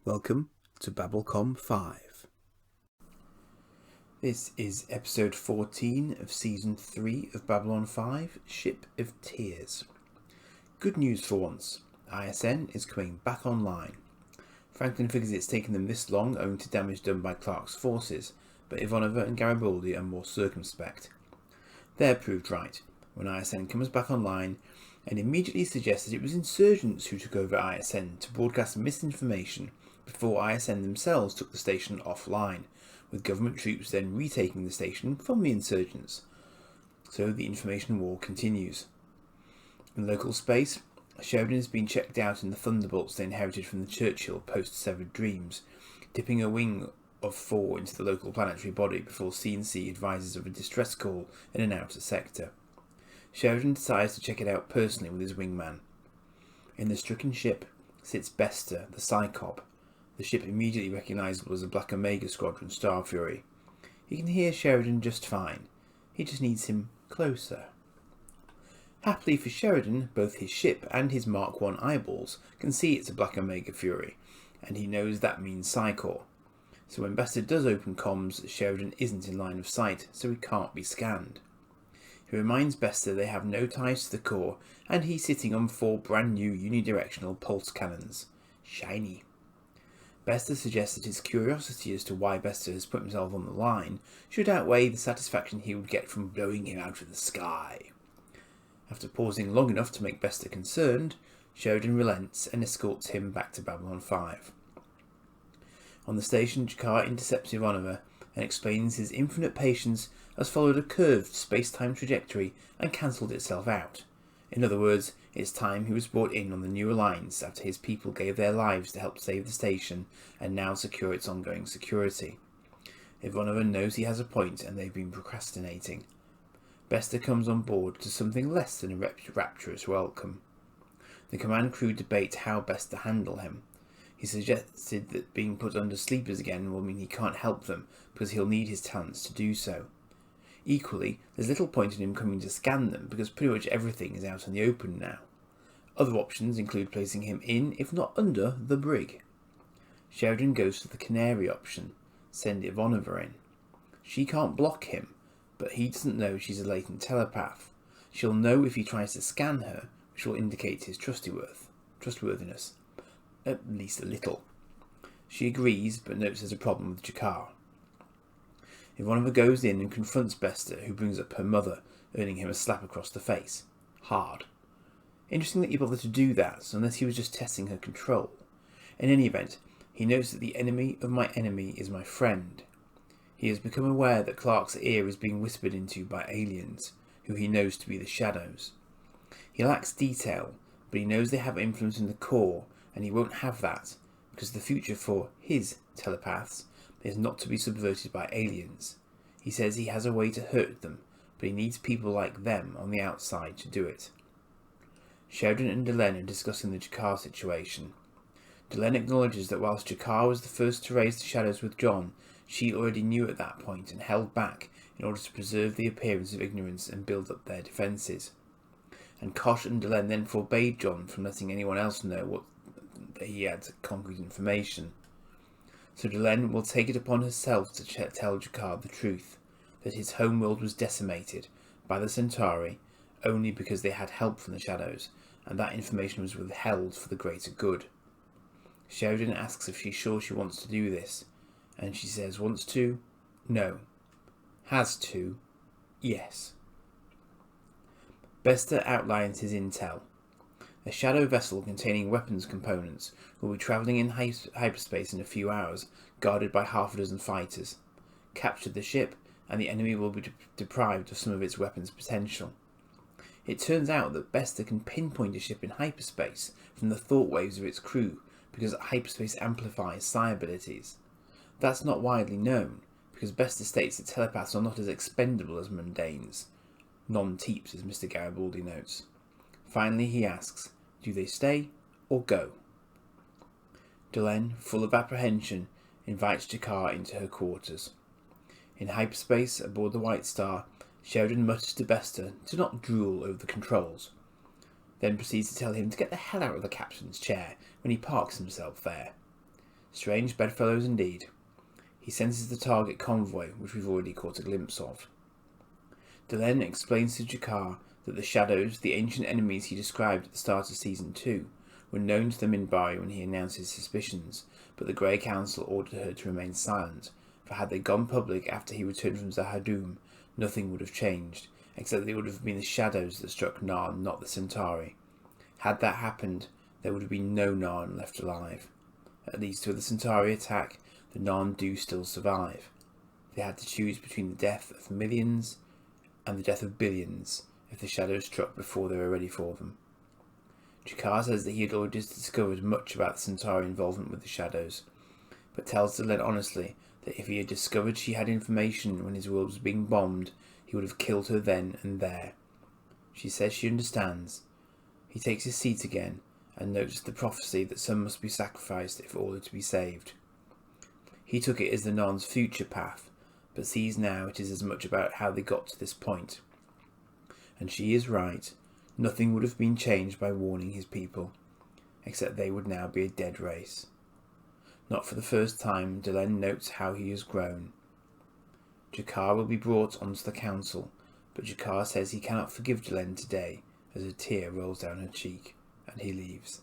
Welcome to Babblecom 5. This is episode 14 of season 3 of Babylon 5, Ship of Tears. Good news for once, ISN is coming back online. Franklin figures it's taken them this long owing to damage done by Clark's forces, but Ivanova and Garibaldi are more circumspect. They're proved right when ISN comes back online and immediately suggests that it was insurgents who took over ISN to broadcast misinformation before ISN themselves took the station offline, with government troops then retaking the station from the insurgents. So the information war continues. In local space, Sheridan has been checked out in the Thunderbolts they inherited from the Churchill post-Severed Dreams, dipping a wing of 4 into the local planetary body before C&C advises of a distress call in an outer sector. Sheridan decides to check it out personally with his wingman. In the stricken ship sits Bester, the Psychop, the ship immediately recognisable as a Black Omega Squadron Star Fury. He can hear Sheridan just fine. He just needs him closer. Happily for Sheridan, both his ship and his Mark I eyeballs can see it's a Black Omega Fury, and he knows that means Psychor. So when Bester does open comms, Sheridan isn't in line of sight, so he can't be scanned. He reminds Bester they have no ties to the core, and he's sitting on 4 brand new unidirectional pulse cannons. Shiny. Bester suggests that his curiosity as to why Bester has put himself on the line should outweigh the satisfaction he would get from blowing him out of the sky. After pausing long enough to make Bester concerned, Sheridan relents and escorts him back to Babylon 5. On the station, Jakar intercepts Ivanova and explains his infinite patience has followed a curved space-time trajectory and cancelled itself out. In other words, it's time he was brought in on the new alliance after his people gave their lives to help save the station and now secure its ongoing security. Ivanova knows he has a point and they've been procrastinating. Bester comes on board to something less than a rapturous welcome. The command crew debate how best to handle him. He suggested that being put under sleepers again will mean he can't help them because he'll need his talents to do so. Equally, there's little point in him coming to scan them because pretty much everything is out in the open now. Other options include placing him in, if not under, the brig. Sheridan goes for the canary option, send Ivanova in. She can't block him, but he doesn't know she's a latent telepath. She'll know if he tries to scan her, which will indicate his trustworthiness. At least a little. She agrees, but notes there's a problem with Jakar. Ivanova goes in and confronts Bester, who brings up her mother, earning him a slap across the face. Hard. Interesting that he bothered to do that, unless he was just testing her control. In any event, he notes that the enemy of my enemy is my friend. He has become aware that Clark's ear is being whispered into by aliens, who he knows to be the Shadows. He lacks detail, but he knows they have influence in the core, and he won't have that, because the future for his telepaths is not to be subverted by aliens. He says he has a way to hurt them, but he needs people like them on the outside to do it. Sheridan and Delenn are discussing the Jakar situation. Delenn acknowledges that whilst Jakar was the first to raise the Shadows with John, she already knew at that point and held back in order to preserve the appearance of ignorance and build up their defences. And Kosh and Delenn then forbade John from letting anyone else know that he had concrete information. So Delenn will take it upon herself to tell Jakar the truth, that his homeworld was decimated by the Centauri only because they had help from the Shadows, and that information was withheld for the greater good. Sheridan asks if she's sure she wants to do this, and she says wants to, no. Has to, yes. Bester outlines his intel. A shadow vessel containing weapons components will be travelling in hyperspace in a few hours, guarded by half a dozen fighters. Capture the ship, and the enemy will be deprived of some of its weapons potential. It turns out that Bester can pinpoint a ship in hyperspace from the thought waves of its crew, because hyperspace amplifies psi abilities. That's not widely known, because Bester states that telepaths are not as expendable as mundanes. Non-teeps, as Mr. Garibaldi notes. Finally, he asks, do they stay or go? Delenn, full of apprehension, invites Jakar into her quarters. In hyperspace, aboard the White Star, Sheridan mutters to Bester to not drool over the controls, then proceeds to tell him to get the hell out of the captain's chair when he parks himself there. Strange bedfellows indeed. He senses the target convoy, which we've already caught a glimpse of. Delenn explains to G'Kar that the Shadows, the ancient enemies he described at the start of Season 2, were known to the Minbari when he announced his suspicions, but the Grey Council ordered her to remain silent, for had they gone public after he returned from Zahadum, nothing would have changed, except that it would have been the Shadows that struck Narn, not the Centauri. Had that happened, there would have been no Narn left alive. At least with the Centauri attack, the Narn do still survive. They had to choose between the death of millions and the death of billions if the Shadows struck before they were ready for them. G'Kar says that he had already discovered much about the Centauri involvement with the Shadows, but tells Delenn honestly that if he had discovered she had information when his world was being bombed, he would have killed her then and there. She says she understands. He takes his seat again and notes the prophecy that some must be sacrificed if all are to be saved. He took it as the Narn's future path, but sees now it is as much about how they got to this point. And she is right. Nothing would have been changed by warning his people, except they would now be a dead race. Not for the first time, Delenn notes how he has grown. G'Kar will be brought onto the council, but G'Kar says he cannot forgive Delenn today as a tear rolls down her cheek, and he leaves.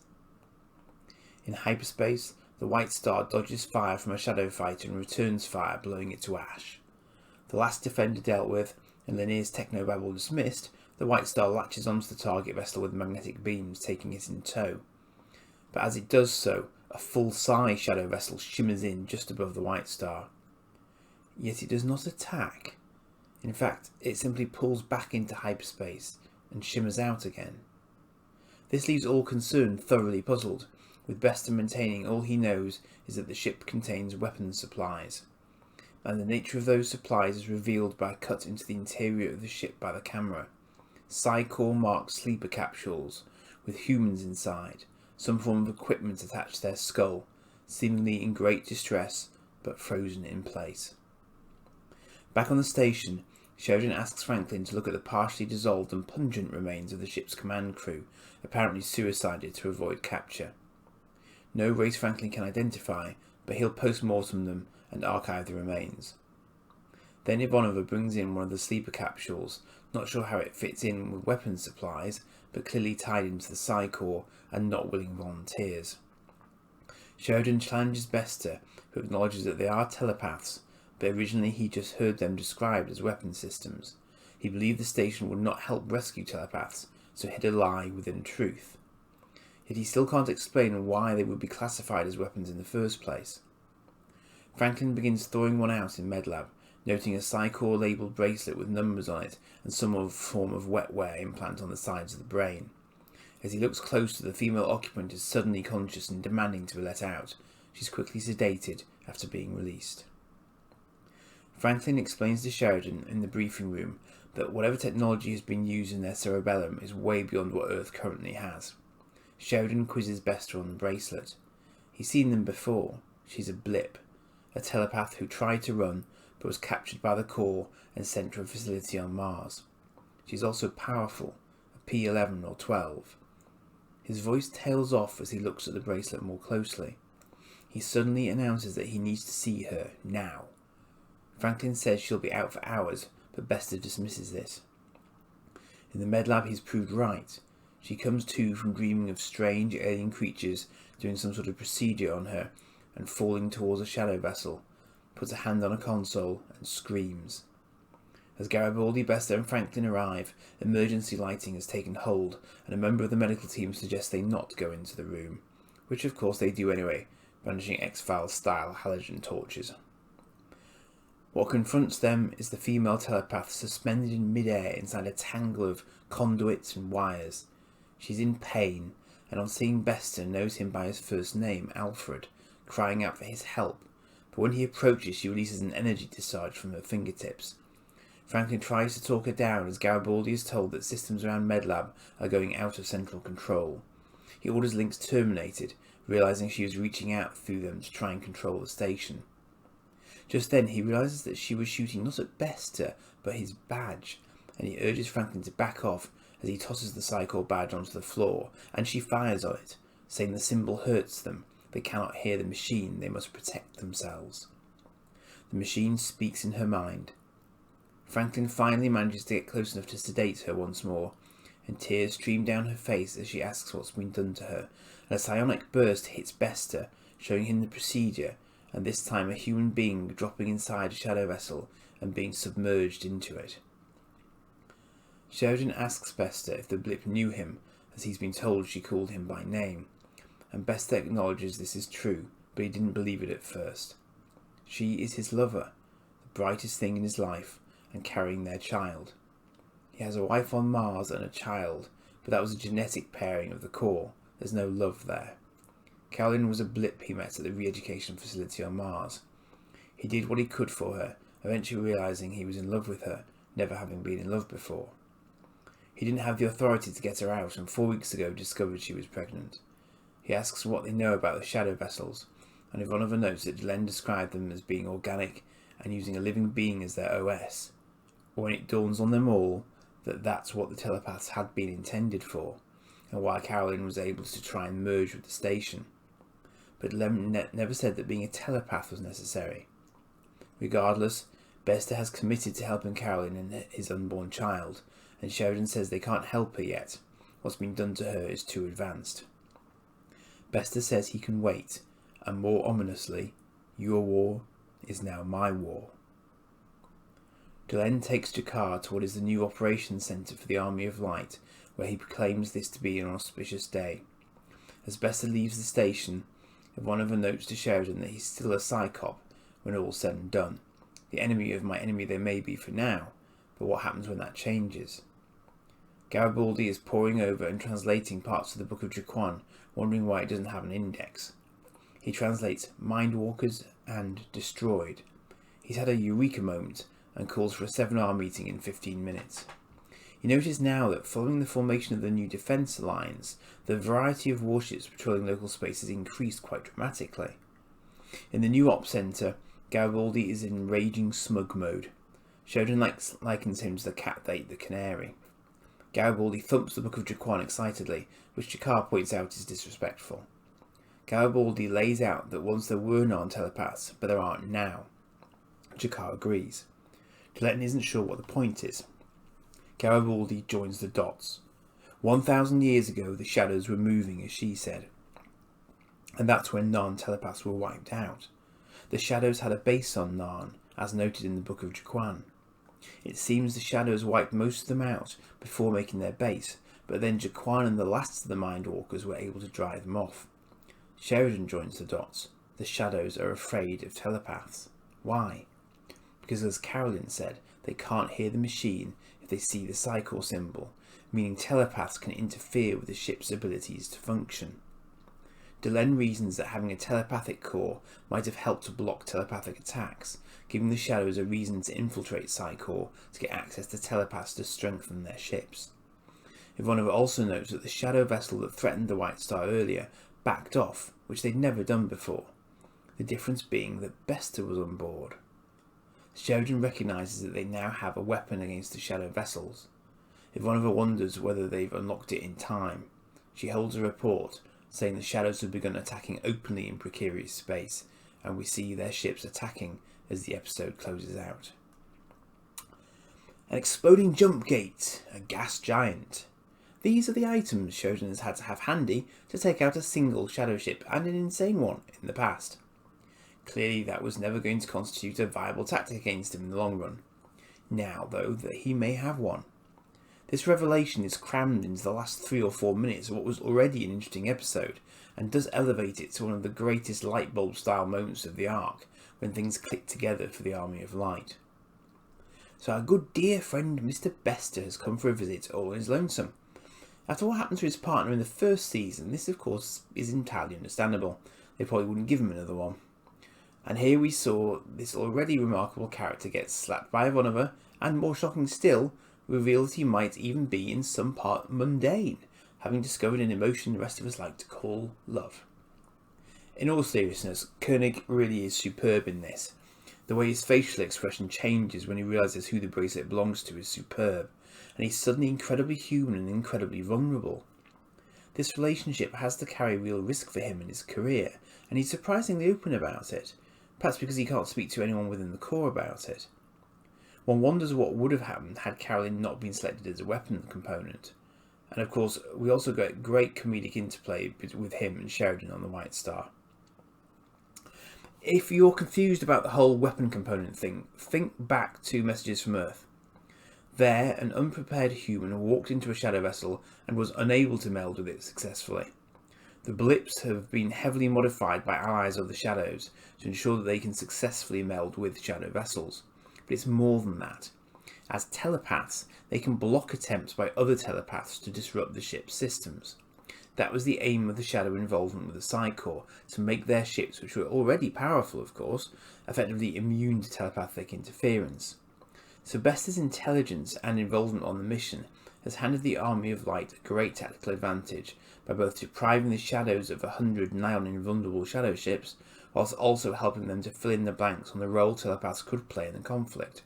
In hyperspace, the White Star dodges fire from a shadow fighter and returns fire, blowing it to ash. The last defender dealt with, and Lennire's technobabble dismissed, the White Star latches onto the target vessel with magnetic beams, taking it in tow. But as it does so, a full-size shadow vessel shimmers in just above the White Star. Yet it does not attack. In fact, it simply pulls back into hyperspace and shimmers out again. This leaves all concerned thoroughly puzzled, with Bester maintaining all he knows is that the ship contains weapons supplies, and the nature of those supplies is revealed by a cut into the interior of the ship by the camera. Psy-Core marked sleeper capsules, with humans inside, some form of equipment attached to their skull, seemingly in great distress, but frozen in place. Back on the station, Sheridan asks Franklin to look at the partially dissolved and pungent remains of the ship's command crew, apparently suicided to avoid capture. No race Franklin can identify, but he'll post-mortem them and archive the remains. Then Ivanova brings in one of the sleeper capsules, not sure how it fits in with weapons supplies, but clearly tied into the Psy-Core and not willing volunteers. Sheridan challenges Bester, who acknowledges that they are telepaths, but originally he just heard them described as weapon systems. He believed the station would not help rescue telepaths, so hid a lie within truth. Yet he still can't explain why they would be classified as weapons in the first place. Franklin begins throwing one out in MedLab, noting a Psy-Core labelled bracelet with numbers on it and some form of wetware implant on the sides of the brain. As he looks closer, the female occupant is suddenly conscious and demanding to be let out. She's quickly sedated after being released. Franklin explains to Sheridan in the briefing room that whatever technology has been used in their cerebellum is way beyond what Earth currently has. Sheridan quizzes Bester on the bracelet. He's seen them before. She's a blip, a telepath who tried to run but was captured by the core and sent to a facility on Mars. She's also powerful, a P11 or 12. His voice tails off as he looks at the bracelet more closely. He suddenly announces that he needs to see her, now. Franklin says she'll be out for hours, but Bester dismisses this. In the medlab he's proved right. She comes to from dreaming of strange alien creatures doing some sort of procedure on her and falling towards a shadow vessel, puts a hand on a console and screams. As Garibaldi, Bester and Franklin arrive, emergency lighting has taken hold and a member of the medical team suggests they not go into the room, which of course they do anyway, brandishing X-Files style halogen torches. What confronts them is the female telepath suspended in mid-air inside a tangle of conduits and wires. She's in pain, and on seeing Bester knows him by his first name, Alfred, crying out for his help, but when he approaches she releases an energy discharge from her fingertips. Franklin tries to talk her down as Garibaldi is told that systems around Medlab are going out of central control. He orders links terminated, realising she was reaching out through them to try and control the station. Just then he realises that she was shooting not at Bester, but his badge, and he urges Franklin to back off as he tosses the Psy-Core badge onto the floor, and she fires on it, saying the symbol hurts them, They cannot hear the machine, they must protect themselves. The machine speaks in her mind. Franklin finally manages to get close enough to sedate her once more, and tears stream down her face as she asks what's been done to her, and a psionic burst hits Bester, showing him the procedure, and this time a human being dropping inside a shadow vessel and being submerged into it. Sheridan asks Bester if the blip knew him, as he's been told she called him by name, and Bester acknowledges this is true, but he didn't believe it at first. She is his lover, the brightest thing in his life, and carrying their child. He has a wife on Mars and a child, but that was a genetic pairing of the core. There's no love there. Carolyn was a blip he met at the re-education facility on Mars. He did what he could for her, eventually realising he was in love with her, never having been in love before. He didn't have the authority to get her out, and 4 weeks ago discovered she was pregnant. He asks what they know about the shadow vessels, and Ivanova notes that Delenn described them as being organic and using a living being as their OS, when it dawns on them all that that's what the telepaths had been intended for, and why Carolyn was able to try and merge with the station. But Delenn never said that being a telepath was necessary. Regardless, Bester has committed to helping Carolyn and his unborn child, and Sheridan says they can't help her yet. What's been done to her is too advanced. Bester says he can wait, and more ominously, your war is now my war. Delenn takes Jakar to what is the new operations centre for the Army of Light, where he proclaims this to be an auspicious day. As Bester leaves the station, Ivanova notes to Sheridan that he's still a psychop when all's said and done. The enemy of my enemy they may be for now, but what happens when that changes? Garibaldi is poring over and translating parts of the Book of Jaquan, wondering why it doesn't have an index. He translates Mindwalkers and Destroyed. He's had a eureka moment and calls for a 7-hour meeting in 15 minutes. He notices now that following the formation of the new defence lines, the variety of warships patrolling local space has increased quite dramatically. In the new op centre, Garibaldi is in raging smug mode. Sheridan likens him to the cat that ate the canary. Garibaldi thumps the Book of Jaquan excitedly, which Jakar points out is disrespectful. Garibaldi lays out that once there were non-telepaths, but there aren't now. Jakar agrees. Delenn isn't sure what the point is. Garibaldi joins the dots. 1,000 years ago the shadows were moving, as she said. And that's when non-telepaths were wiped out. The shadows had a base on Narn, as noted in the Book of Jaquan. It seems the shadows wiped most of them out before making their base, but then Jaquan and the last of the Mindwalkers were able to drive them off. Sheridan joins the dots. The shadows are afraid of telepaths. Why? Because as Carolyn said, they can't hear the machine if they see the Psychor symbol, meaning telepaths can interfere with the ship's abilities to function. Delenn reasons that having a telepathic core might have helped to block telepathic attacks, giving the shadows a reason to infiltrate Psychor to get access to telepaths to strengthen their ships. Ivanova also notes that the shadow vessel that threatened the White Star earlier backed off, which they'd never done before, the difference being that Bester was on board. Sheridan recognises that they now have a weapon against the shadow vessels. Ivanova wonders whether they've unlocked it in time. She holds a report saying the shadows have begun attacking openly in precarious space, and we see their ships attacking as the episode closes out. An exploding jump gate, a gas giant. These are the items Sheridan has had to have handy to take out a single shadow ship, and an insane one, in the past. Clearly that was never going to constitute a viable tactic against him in the long run. Now, though, that he may have one. This revelation is crammed into the last 3 or 4 minutes of what was already an interesting episode, and does elevate it to one of the greatest light bulb style moments of the arc, when things click together for the Army of Light. So our good dear friend Mr. Bester has come for a visit all on his lonesome. After what happened to his partner in the first season, this of course is entirely understandable. They probably wouldn't give him another one. And here we saw this already remarkable character get slapped by Ivanova, and more shocking still, reveal that he might even be in some part mundane, having discovered an emotion the rest of us like to call love. In all seriousness, Koenig really is superb in this. The way his facial expression changes when he realises who the bracelet belongs to is superb, and he's suddenly incredibly human and incredibly vulnerable. This relationship has to carry real risk for him in his career, and he's surprisingly open about it, perhaps because he can't speak to anyone within the Corps about it. One wonders what would have happened had Carolyn not been selected as a weapon component. And of course, we also get great comedic interplay with him and Sheridan on the White Star. If you're confused about the whole weapon component thing, think back to Messages from Earth. There, an unprepared human walked into a shadow vessel and was unable to meld with it successfully. The blips have been heavily modified by allies of the Shadows to ensure that they can successfully meld with shadow vessels. But it's more than that. As telepaths, they can block attempts by other telepaths to disrupt the ship's systems. That was the aim of the Shadow involvement with the Psi Corps, to make their ships, which were already powerful of course, effectively immune to telepathic interference. So Bester's intelligence and involvement on the mission has handed the Army of Light a great tactical advantage by both depriving the Shadows of 100 nigh on invulnerable shadow ships, whilst also helping them to fill in the blanks on the role telepaths could play in the conflict.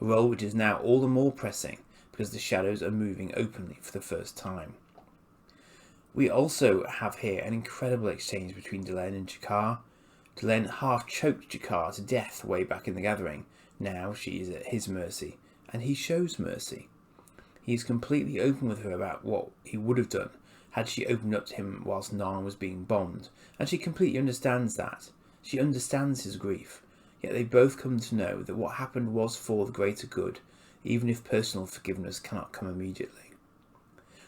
A role which is now all the more pressing because the Shadows are moving openly for the first time. We also have here an incredible exchange between Delenn and G'Kar. Delenn half choked G'Kar to death way back in the Gathering. Now she is at his mercy, and he shows mercy. He is completely open with her about what he would have done had she opened up to him whilst Narn was being bombed, and she completely understands that. She understands his grief, yet they both come to know that what happened was for the greater good, even if personal forgiveness cannot come immediately.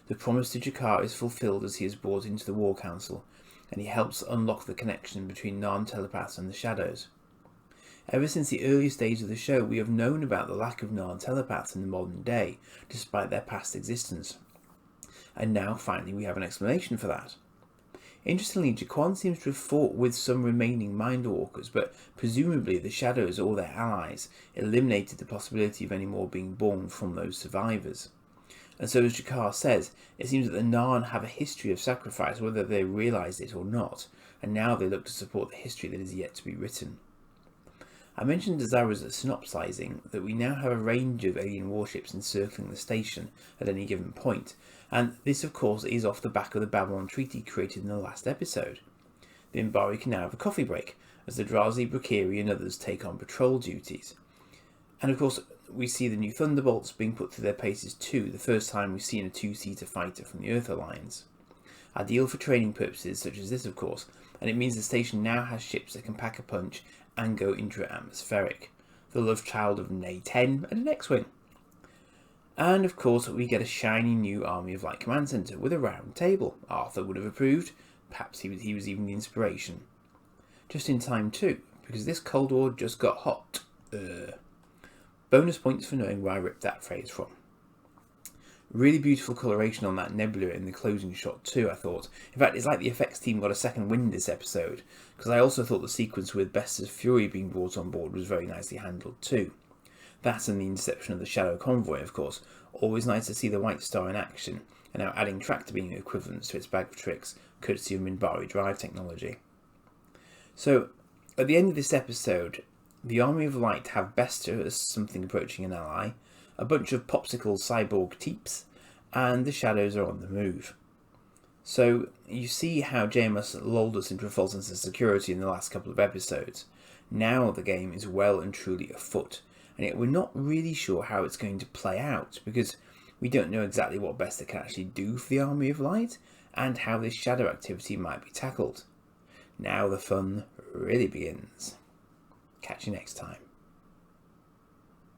The promise to G'Kar is fulfilled as he is brought into the War Council, and he helps unlock the connection between Narn telepaths and the Shadows. Ever since the earliest days of the show, we have known about the lack of Narn telepaths in the modern day, despite their past existence. And now, finally, we have an explanation for that. Interestingly, Jaquan seems to have fought with some remaining Mindwalkers, but presumably the Shadows or their allies eliminated the possibility of any more being born from those survivors. And so, as G'Kar says, it seems that the Narn have a history of sacrifice, whether they realised it or not, and now they look to support the history that is yet to be written. I mentioned as I was synopsizing that we now have a range of alien warships encircling the station at any given point, and this of course is off the back of the Babylon Treaty created in the last episode. The Minbari can now have a coffee break, as the Drazi, Brakiri and others take on patrol duties. And of course we see the new Thunderbolts being put through their paces too, the first time we've seen a two-seater fighter from the Earth Alliance. Ideal for training purposes such as this of course, and it means the station now has ships that can pack a punch and go intra-atmospheric, the love child of an A-10 and an X-Wing. And of course we get a shiny new Army of Light command centre with a round table. Arthur would have approved, perhaps he was even the inspiration. Just in time too, because this Cold War just got hot. Bonus points for knowing where I ripped that phrase from. Really beautiful coloration on that nebula in the closing shot too, I thought. In fact, it's like the effects team got a second wind this episode, because I also thought the sequence with Bester's Fury being brought on board was very nicely handled too. That and the interception of the Shadow Convoy, of course. Always nice to see the White Star in action, and now adding tractor beam equivalents to its bag of tricks, courtesy of Minbari drive technology. So, at the end of this episode, the Army of Light have Bester as something approaching an ally, a bunch of popsicle cyborg teeps, and the Shadows are on the move. So you see how JMS lulled us into a false sense of security in the last couple of episodes. Now the game is well and truly afoot, and yet we're not really sure how it's going to play out, because we don't know exactly what Bester can actually do for the Army of Light, and how this shadow activity might be tackled. Now the fun really begins. Catch you next time.